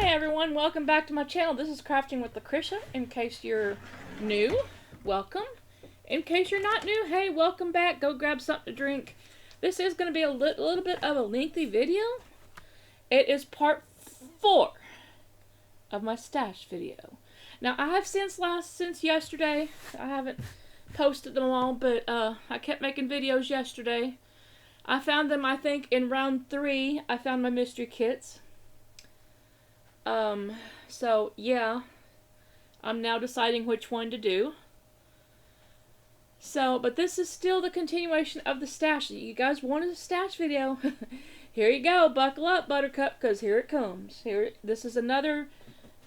Hi everyone, welcome back to my channel. This is Crafting with Lucretia. In case you're new, welcome. In case you're not new, hey, welcome back. Go grab something to drink. This is going to be a little bit of a lengthy video. It is part 4 of my stash video. Now, I have since yesterday, I haven't posted them all, but I kept making videos yesterday. I found them, I think, in round 3. I found my mystery kits. So, yeah. I'm now deciding which one to do. So, but this is still the continuation of the stash. You guys wanted a stash video. Here you go. Buckle up, Buttercup, because here it comes. This is another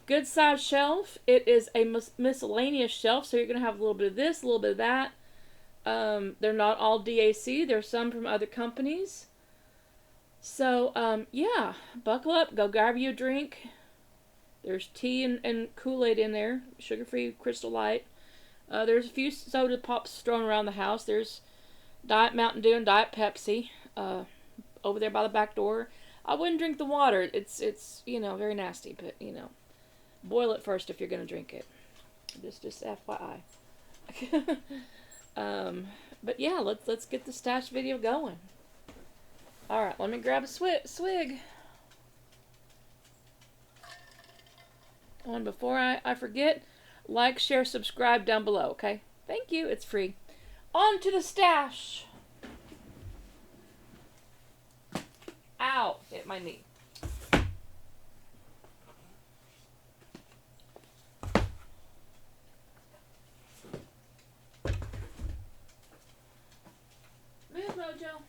good size shelf. It is a miscellaneous shelf, so you're going to have a little bit of this, a little bit of that. They're not all DAC. There's some from other companies. So, yeah. Buckle up. Go grab you a drink. There's tea and Kool-Aid in there. Sugar-free Crystal Light. There's a few soda pops thrown around the house. There's Diet Mountain Dew and Diet Pepsi over there by the back door. I wouldn't drink the water. It's you know, very nasty, but, you know, boil it first if you're going to drink it. Just FYI. But yeah, let's get the stash video going. Alright, let me grab a swig. And before I forget, like, share, subscribe down below, okay? Thank you, it's free. On to the stash. Ow, hit my knee. Move, Mojo.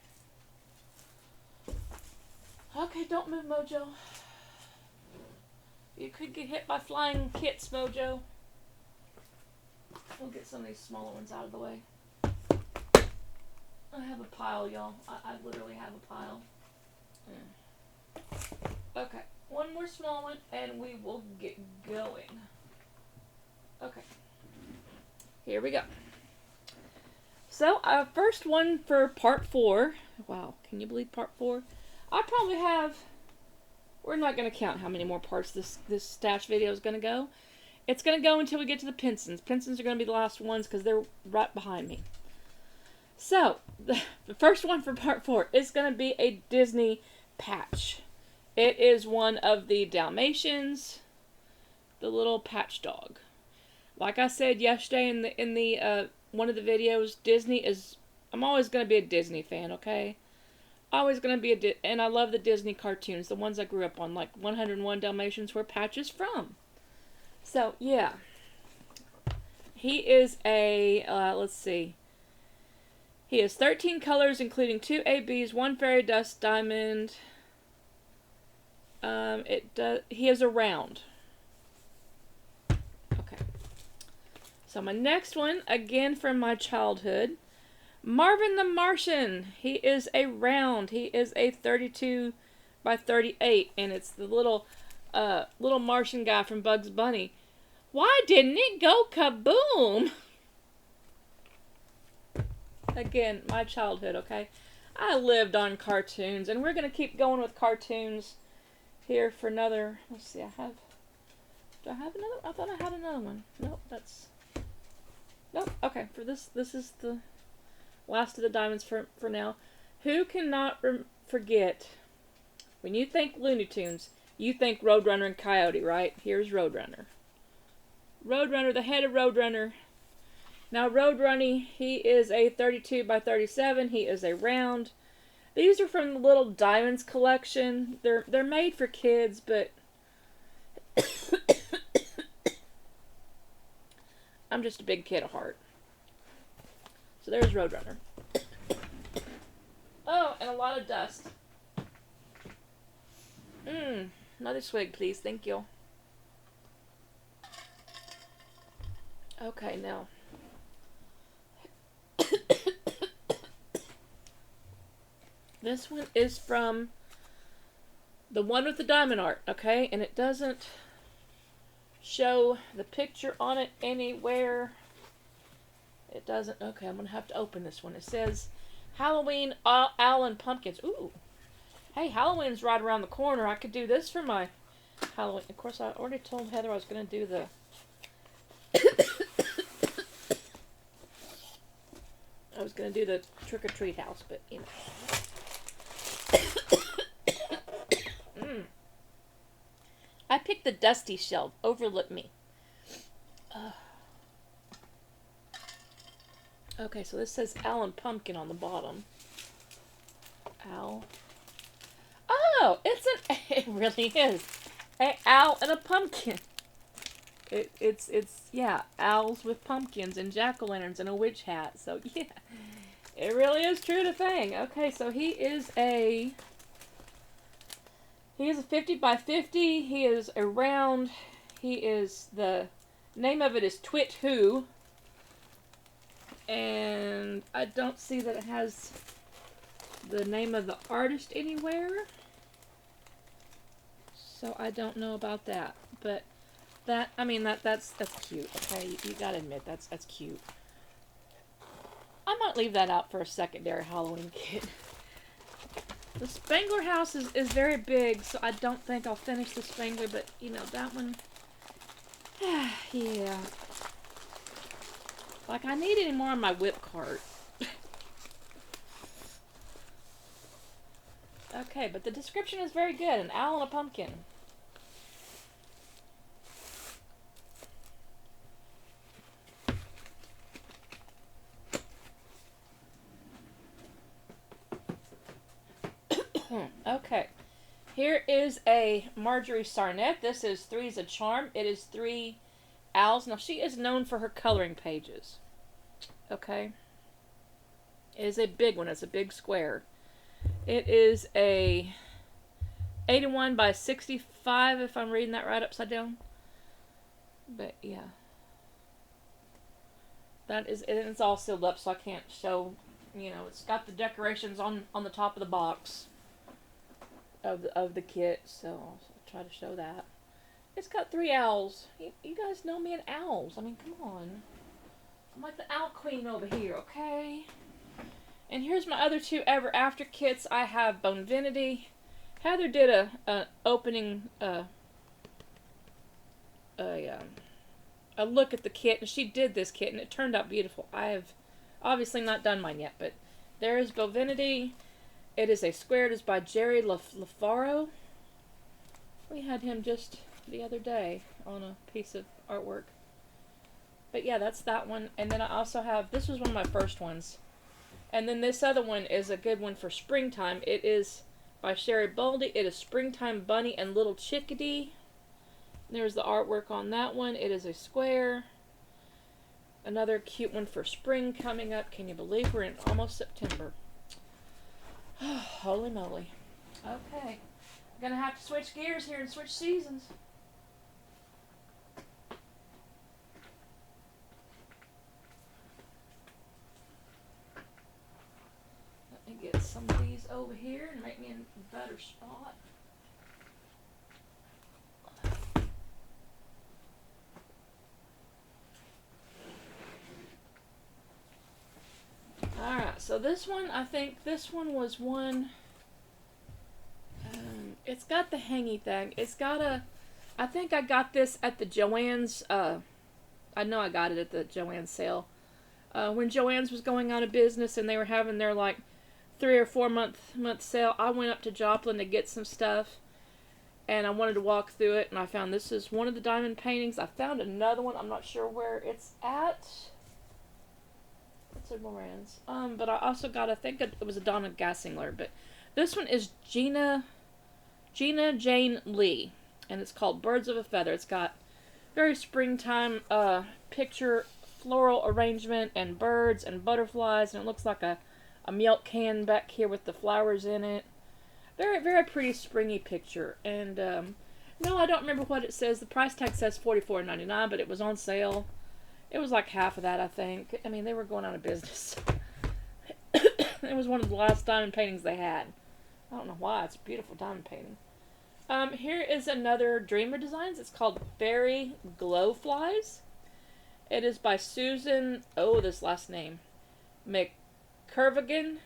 Okay, don't move, Mojo. You could get hit by flying kits, Mojo. We'll get some of these smaller ones out of the way. I have a pile, y'all. I literally have a pile. Okay, one more small one, and we will get going. Okay, here we go. So, first one for part 4. Wow, can you believe part 4? I probably have... We're not going to count how many more parts this stash video is going to go. It's going to go until we get to the Pinsons. Pinsons are going to be the last ones because they're right behind me. So, the first one for part 4 is going to be a Disney patch. It is one of the Dalmatians, the little patch dog. Like I said yesterday in the one of the videos, Disney is... I'm always going to be a Disney fan, okay? Always going to be and I love the Disney cartoons, the ones I grew up on, like 101 Dalmatians, where Patch is from. So, yeah. He is a, let's see. He has 13 colors, including 2 ABs, 1 fairy dust diamond. He is a round. Okay. So, my next one, again from my childhood. Marvin the Martian. He is a round. He is a 32 by 38, and it's the little Martian guy from Bugs Bunny. Why didn't it go kaboom? Again, my childhood, okay? I lived on cartoons, and we're going to keep going with cartoons here for another... Let's see, do I have another? I thought I had another one. Nope, nope, okay, for this is the... last of the diamonds for now. Who cannot forget, when you think Looney Tunes, you think Roadrunner and Coyote, right? Here's Roadrunner. Roadrunner, the head of Roadrunner. Now, Roadrunner, he is a 32 by 37. He is a round. These are from the Little Diamonds collection. They're made for kids, but... I'm just a big kid at heart. So there's Roadrunner. Oh, and a lot of dust. Another swig, please. Thank you. Okay, now. This one is from the one with the diamond art, okay? And it doesn't show the picture on it anywhere. It doesn't. Okay, I'm going to have to open this one. It says Halloween Owl and Pumpkins. Ooh. Hey, Halloween's right around the corner. I could do this for my Halloween. Of course, I already told Heather I was going to do the. I was going to do the trick or treat house, but you know. I picked the dusty shelf. Overlook me. Okay, so this says Alan Pumpkin on the bottom. Owl. Oh, it's an. It really is. An owl and a pumpkin. It's yeah, owls with pumpkins and jack-o'-lanterns and a witch hat. So yeah, it really is true to thing. Okay, so he is a 50 by 50. He is a round. He is the name of it is Twit Who. And I don't see that it has the name of the artist anywhere. So I don't know about that. But that, I mean, that's cute. Okay, you gotta admit that's cute. I might leave that out for a secondary Halloween kit. The Spangler house is very big, so I don't think I'll finish the Spangler, but you know, that one, yeah. Like, I need any more on my whip cart. Okay, but the description is very good. An owl and a pumpkin. Okay. Here is a Marjorie Sarnett. This is Three's a Charm. It is 3 owls. Now, she is known for her coloring pages. Okay. It is a big one. It's a big square. It is a 81 by 65, if I'm reading that right upside down. But, yeah. That is, and it's all sealed up, so I can't show, you know, it's got the decorations on the top of the box of the kit, so I'll try to show that. It's got 3 owls. You guys know me and owls. I mean, come on. I'm like the owl queen over here, okay? And here's my other 2 Ever After kits. I have Bonevinity. Heather did a opening a look at the kit, and she did this kit, and it turned out beautiful. I have obviously not done mine yet, but there is Bovinity. It is a square. It is by Jerry LaFaro. We had him just the other day on a piece of artwork. But yeah, that's that one. And then I also have, this was one of my first ones. And then this other one is a good one for springtime. It is by Sherry Baldy. It is Springtime Bunny and Little Chickadee. There's the artwork on that one. It is a square. Another cute one for spring coming up. Can you believe we're in almost September? Holy moly. Okay. I'm going to have to switch gears here and switch seasons. Let me get some of these over here and make me a better spot. Alright, so this one, I think this one was one, it's got the hangy thing. It's got a, I think I got this at the Joann's, I know I got it at the Joann's sale. When Joann's was going out of business and they were having their like 3 or 4 month sale, I went up to Joplin to get some stuff. And I wanted to walk through it, and I found this is one of the diamond paintings. I found another one. I'm not sure where it's at. It's in Moran's. But I also got, I think it was a Donna Gassingler, but this one is Gina Jane Lee, and it's called Birds of a Feather. It's got very springtime picture, floral arrangement, and birds and butterflies, and it looks like a milk can back here with the flowers in it. Very, very pretty springy picture. And no, I don't remember what it says. The price tag says $44.99, but it was on sale. It was like half of that, I think. I mean, they were going out of business. It was one of the last diamond paintings they had. I don't know why. It's a beautiful diamond painting. Here is another Dreamer Designs. It's called Fairy Glowflies. It is by Susan, this last name, McCurvigan.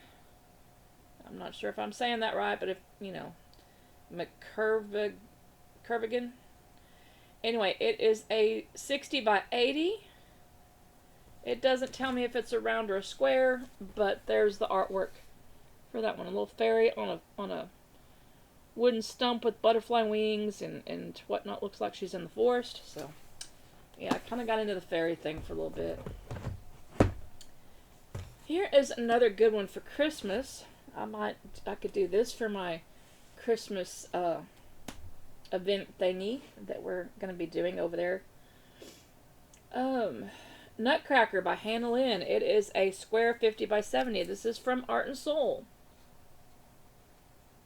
I'm not sure if I'm saying that right, but if, you know, Kervigan. Anyway, it is a 60 by 80. It doesn't tell me if it's a round or a square, but there's the artwork for that one. A little fairy on a wooden stump with butterfly wings and whatnot. Looks like she's in the forest. So, yeah, I kind of got into the fairy thing for a little bit. Here is another good one for Christmas. I could do this for my Christmas event thingy that we're going to be doing over there. Nutcracker by Hannah Lynn. It is a square 50 by 70. This is from Art and Soul.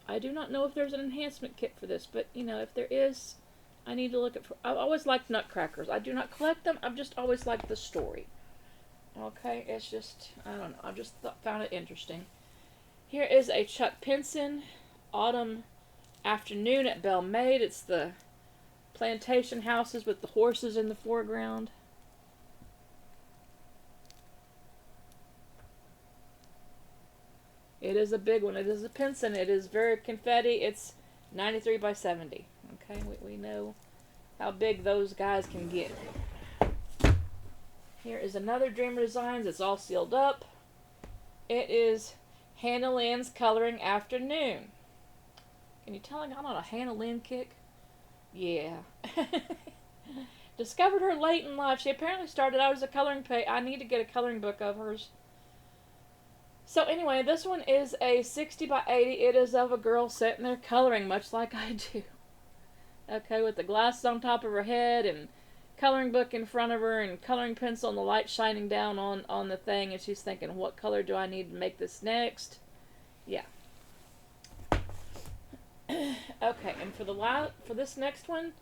I do not know if there's an enhancement kit for this, but, you know, if there is, I need to look at. I've always liked Nutcrackers. I do not collect them. I've just always liked the story. Okay, it's just, I don't know. I just found it interesting. Here is a Chuck Pinson Autumn Afternoon at Belle Maid. It's the plantation houses with the horses in the foreground. It is a big one. It is a Pinson. It is very confetti. It's 93 by 70. Okay, we know how big those guys can get. Here is another Dreamer Designs. It's all sealed up. It is Hannah Lynn's Coloring Afternoon. Can you tell I got on a Hannah Lynn kick? Yeah. Discovered her late in life. She apparently started out as a coloring page. I need to get a coloring book of hers. So anyway, this one is a 60 by 80. It is of a girl sitting there coloring, much like I do. Okay, with the glasses on top of her head and coloring book in front of her and coloring pencil and the light shining down on the thing, and she's thinking, what color do I need to make this next? Yeah. Okay, and for this next one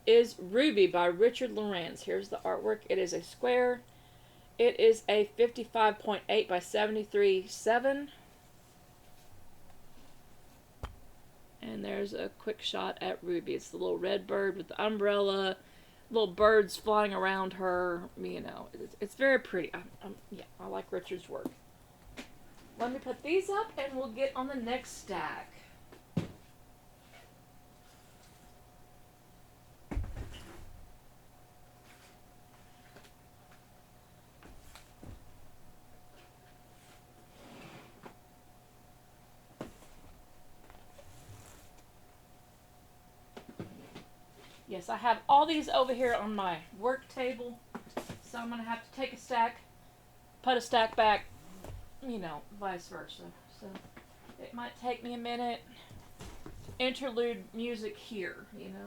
is Ruby by Richard Lorenz. Here's the artwork. It is a square. It is a 55.8 by 73.7. And there's a quick shot at Ruby. It's the little red bird with the umbrella, little birds flying around her. You know, it's very pretty. Yeah, I like Richard's work. Let me put these up and we'll get on the next stack. Yes, I have all these over here on my work table, so I'm going to have to take a stack, put a stack back, you know, vice versa. So it might take me a minute. Interlude music here, you know.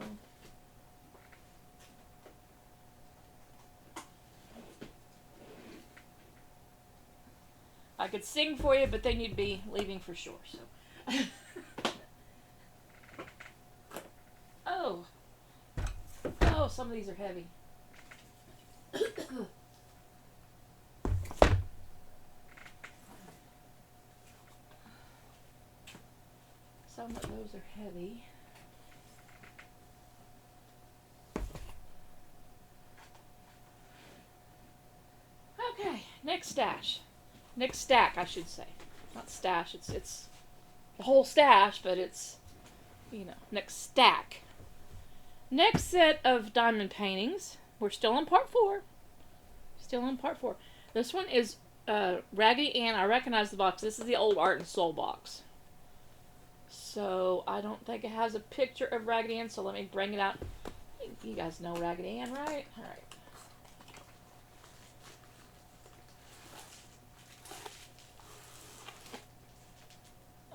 I could sing for you, but then you'd be leaving for sure, so. Oh. Oh, some of these are heavy. Some of those are heavy. Okay, next stash. Next stack, I should say. Not stash, it's the whole stash, but it's, you know, next stack. Next set of diamond paintings. We're still on part 4. Still on part 4. This one is Raggedy Ann. I recognize the box. This is the old Art and Soul box. So I don't think it has a picture of Raggedy Ann, so let me bring it out. You guys know Raggedy Ann, right? Alright.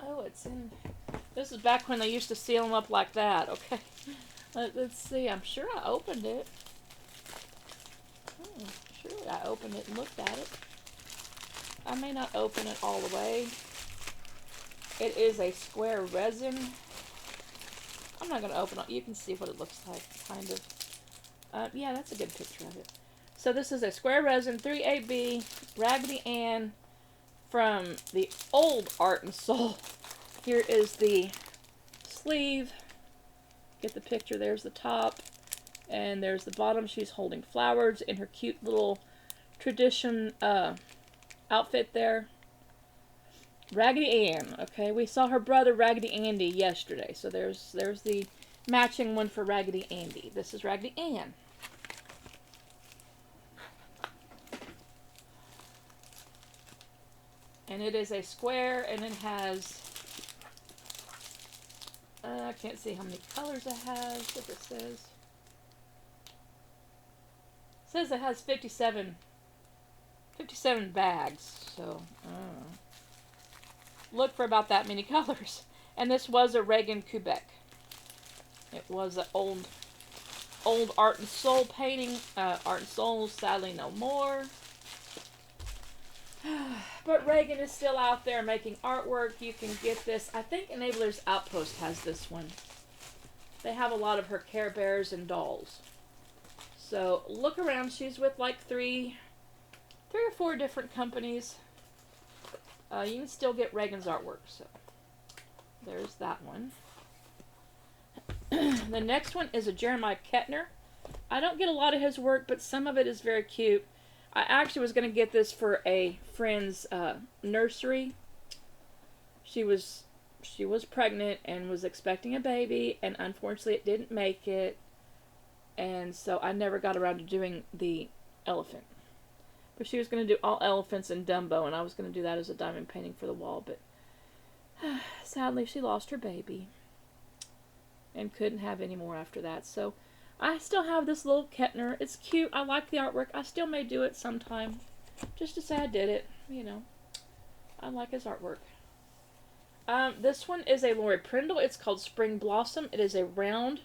Oh, it's in... This is back when they used to seal them up like that, okay? Let's see. I'm sure I opened it. Surely I opened it and looked at it. I may not open it all the way. It is a square resin. I'm not going to open it. You can see what it looks like, kind of. Yeah, that's a good picture of it. So this is a square resin 3AB Raggedy Ann from the old Art and Soul. Here is the sleeve. Get the picture. There's the top. And there's the bottom. She's holding flowers in her cute little tradition outfit there. Raggedy Ann. Okay, we saw her brother Raggedy Andy yesterday. So there's the matching one for Raggedy Andy. This is Raggedy Ann. And it is a square, and it has, I can't see how many colors it has, what it says. It says it has 57 bags, so look for about that many colors. And this was a Regan Quebec. It was an old Art and Soul painting. Art and Soul, sadly no more. But Regan is still out there making artwork. You can get this. I think Enablers Outpost has this one. They have a lot of her Care Bears and dolls. So look around. She's with like three or four different companies. You can still get Regan's artwork. So there's that one. The next one is a Jeremiah Kettner. I don't get a lot of his work, but some of it is very cute. I actually was going to get this for a friend's nursery. She was pregnant and was expecting a baby, and unfortunately it didn't make it. And so I never got around to doing the elephant. But she was going to do all elephants and Dumbo, and I was going to do that as a diamond painting for the wall. But sadly, she lost her baby and couldn't have any more after that. So I still have this little Kettner. It's cute. I like the artwork. I still may do it sometime. Just to say I did it. You know. I like his artwork. This one is a Lori Prindle. It's called Spring Blossom. It is a round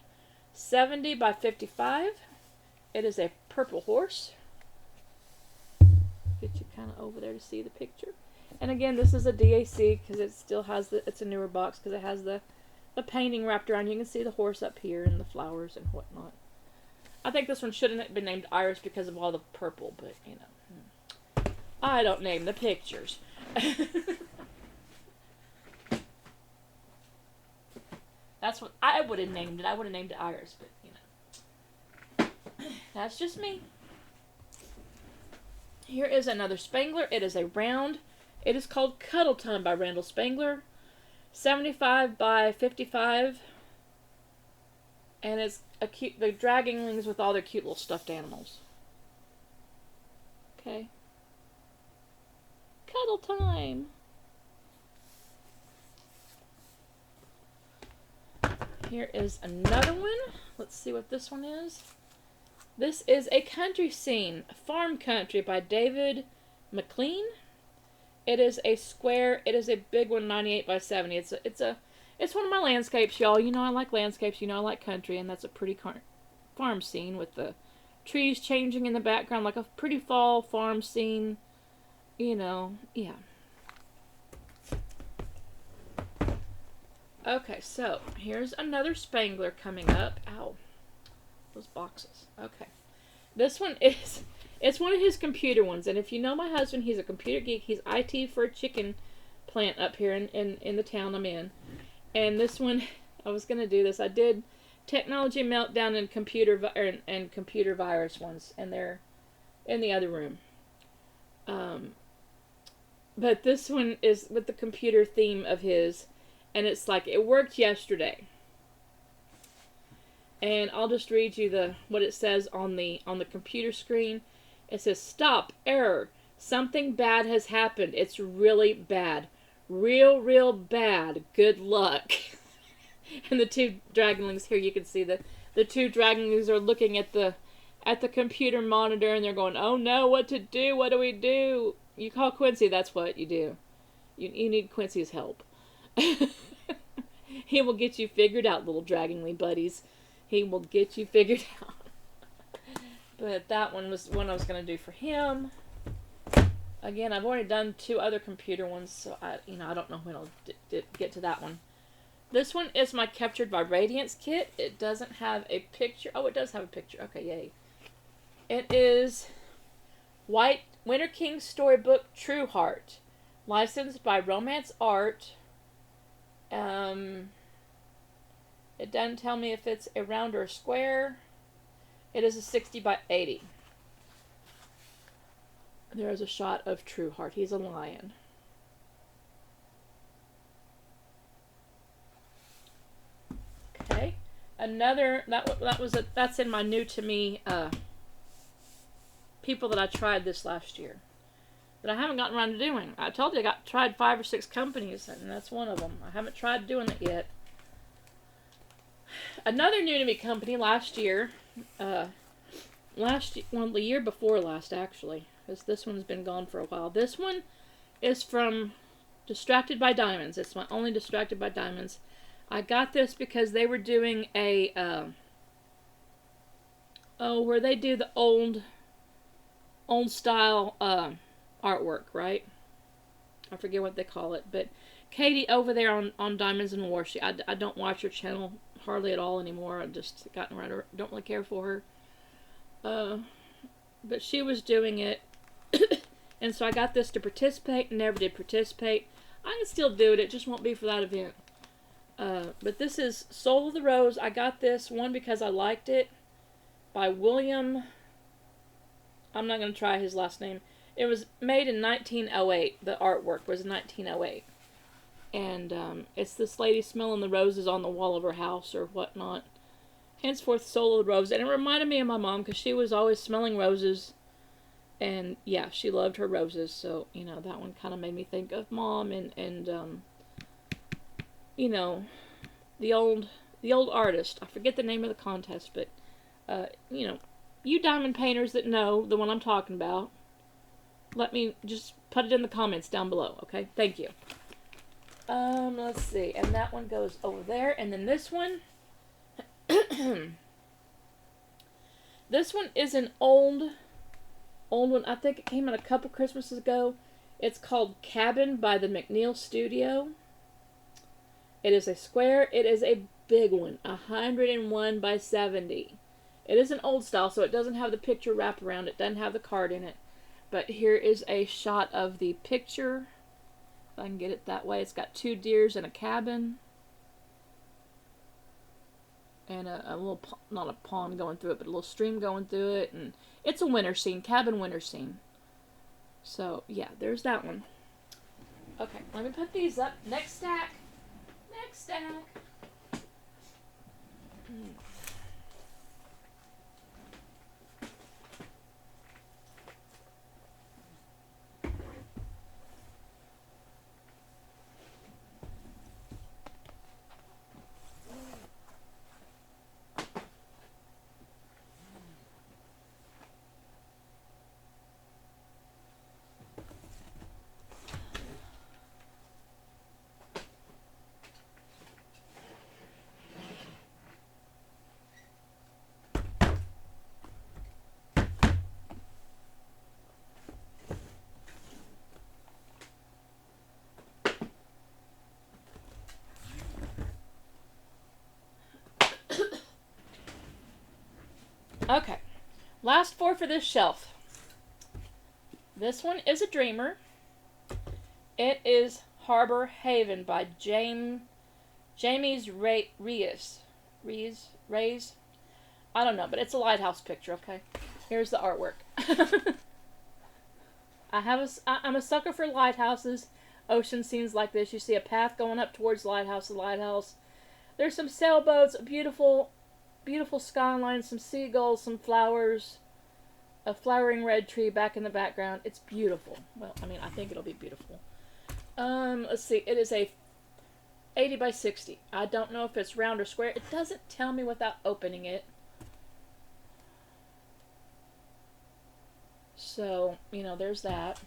70 by 55. It is a purple horse. Get you kind of over there to see the picture. And again, this is a DAC because it still has the, it's a newer box because it has the painting wrapped around. You can see the horse up here and the flowers and whatnot. I think this one shouldn't have been named Iris because of all the purple, but you know. I don't name the pictures. That's what I would have named it. I would have named it Iris, but you know. That's just me. Here is another Spangler. It is a round. It is called Cuddle Time by Randall Spangler. 75 by 55. And it's a cute, the Dragonlings with all their cute little stuffed animals. Okay. Cuddle Time. Here is another one. Let's see what this one is. This is a country scene, Farm Country by David McLean. It is a square. It is a big one, 98 by 70. It's one of my landscapes, y'all. You know I like landscapes. You know I like country, and that's a pretty farm scene with the trees changing in the background, like a pretty fall farm scene. You know, yeah. Okay, so here's another Spangler coming up. Ow. Those boxes. Okay. This one is, it's one of his computer ones. And if you know my husband, he's a computer geek. He's IT for a chicken plant up here in the town I'm in. And this one, I was going to do this. I did Technology Meltdown and computer virus ones. And they're in the other room. But this one is with the computer theme of his. And it's like, it worked yesterday. And I'll just read you what it says on the computer screen. It says, "Stop, error. Something bad has happened. It's really bad. Real bad. Good luck." And the two Dragonlings here, you can see the two Dragonlings are looking at the computer monitor and they're going, "Oh no, what to do? What do we do?" You call Quincy, that's what you do. You need Quincy's help. He will get you figured out, little Dragonly buddies. He will get you figured out. But that one was one I was going to do for him. Again, I've already done two other computer ones, so I don't know when I'll get to that one. This one is my Captured by Radiance kit. It doesn't have a picture. Oh, it does have a picture. Okay, yay. It is White Winter King Storybook True Heart, licensed by Romance Art. It doesn't tell me if it's a round or a square. It is a 60 by 80. There is a shot of True Heart. He's a lion. Okay. Another that's in my new to me people that I tried this last year that I haven't gotten around to doing. I told you I tried 5 or 6 companies, and that's one of them. I haven't tried doing it yet. Another new to me company last year, the year before last actually, because this one's been gone for a while. This one is from Distracted by Diamonds. It's my only Distracted by Diamonds. I got this because they were doing a where they do the old style artwork, right? I forget what they call it, but Katie over there on Diamonds and War, I don't watch her channel hardly at all anymore. I've just gotten around her. Don't really care for her. But she was doing it, and so I got this to participate. Never did participate. I can still do it. It just won't be for that event. But this is Soul of the Rose. I got this one because I liked it by William. I'm not going to try his last name. It was made in 1908. The artwork was 1908. And it's this lady smelling the roses on the wall of her house or whatnot. Henceforth, Soul of the Rose. And it reminded me of my mom because she was always smelling roses. And yeah, she loved her roses. So, you know, that one kind of made me think of Mom and you know, the old artist. I forget the name of the contest, but you know, you diamond painters that know the one I'm talking about, let me just put it in the comments down below, okay? Thank you. Let's see, and that one goes over there, and then this one, this one is an old one. I think it came out a couple Christmases ago. It's called Cabin by the McNeil Studio. It is a square. It is a big one, 101 by 70. It is an old style, so it doesn't have the picture wrap around it. Doesn't have the card in it. But here is a shot of the picture. If I can get it that way. It's got 2 deers and a cabin. And a little, not a pond going through it, but a little stream going through it. And it's a winter scene, cabin winter scene. So, yeah, there's that one. Okay, let me put these up. Next stack. Next stack. Okay, last 4 for this shelf. This one is a Dreamer. It is Harbor Haven by James Reyes. I don't know, but it's a lighthouse picture, okay? Here's the artwork. I'm a sucker for lighthouses, ocean scenes like this. You see a path going up towards the lighthouse. There's some sailboats, a beautiful skyline, some seagulls, some flowers, a flowering red tree back in the background. It's beautiful. Well, I mean, I think it'll be beautiful. Let's see. It is a 80 by 60. I don't know if it's round or square. It doesn't tell me without opening it. So, you know, there's that.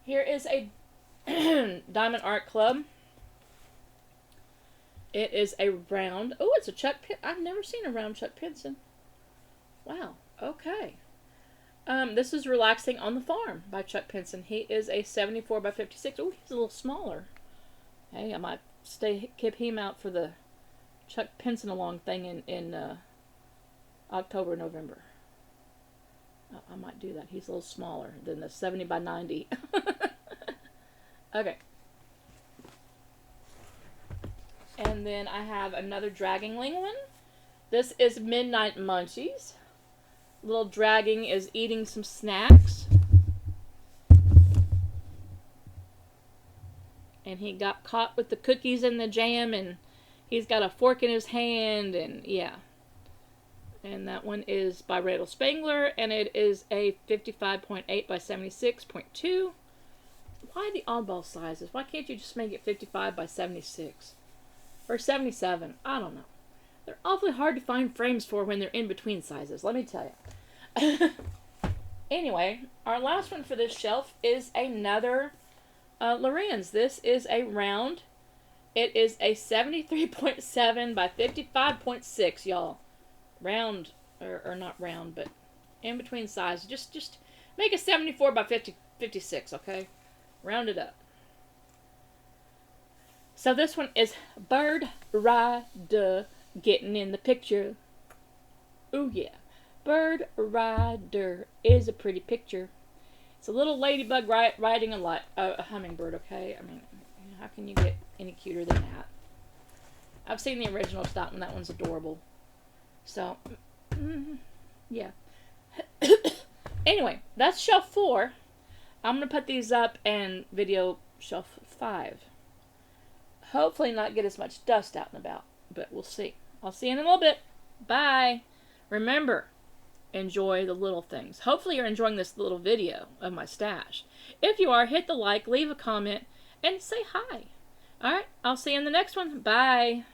Here is a Diamond Art Club. It is a round. Oh, it's a Chuck Pin. I've never seen a round Chuck Pinson. Wow. Okay. This is Relaxing on the Farm by Chuck Pinson. He is a 74 by 56. Oh, he's a little smaller. Hey, I might keep him out for the Chuck Pinson along thing in October, November. I might do that. He's a little smaller than the 70 by 90. Okay. And then I have another Draggingling one. This is Midnight Munchies. Little Dragging is eating some snacks. And he got caught with the cookies and the jam, and He's got a fork in his hand, and yeah. And that one is by Randall Spangler, and it is a 55.8 by 76.2. Why the oddball sizes? Why can't you just make it 55 by 76? Or 77? I don't know. They're awfully hard to find frames for when they're in between sizes, let me tell you. Anyway, our last one for this shelf is another Lorenz. This is a round. It is a 73.7 by 55.6, y'all. Round, or not round, but in between size. Just make a 74 by 56, okay? Round it up. So this one is Bird Rider getting in the picture. Ooh yeah. Bird Rider is a pretty picture. It's a little ladybug riding a hummingbird, okay? I mean, how can you get any cuter than that? I've seen the original to that one. That one's adorable. So, yeah. Anyway, that's shelf 4. I'm going to put these up and video shelf 5. Hopefully not get as much dust out and about, but we'll see. I'll see you in a little bit. Bye. Remember, enjoy the little things. Hopefully you're enjoying this little video of my stash. If you are, hit the like, leave a comment, and say hi. Alright, I'll see you in the next one. Bye.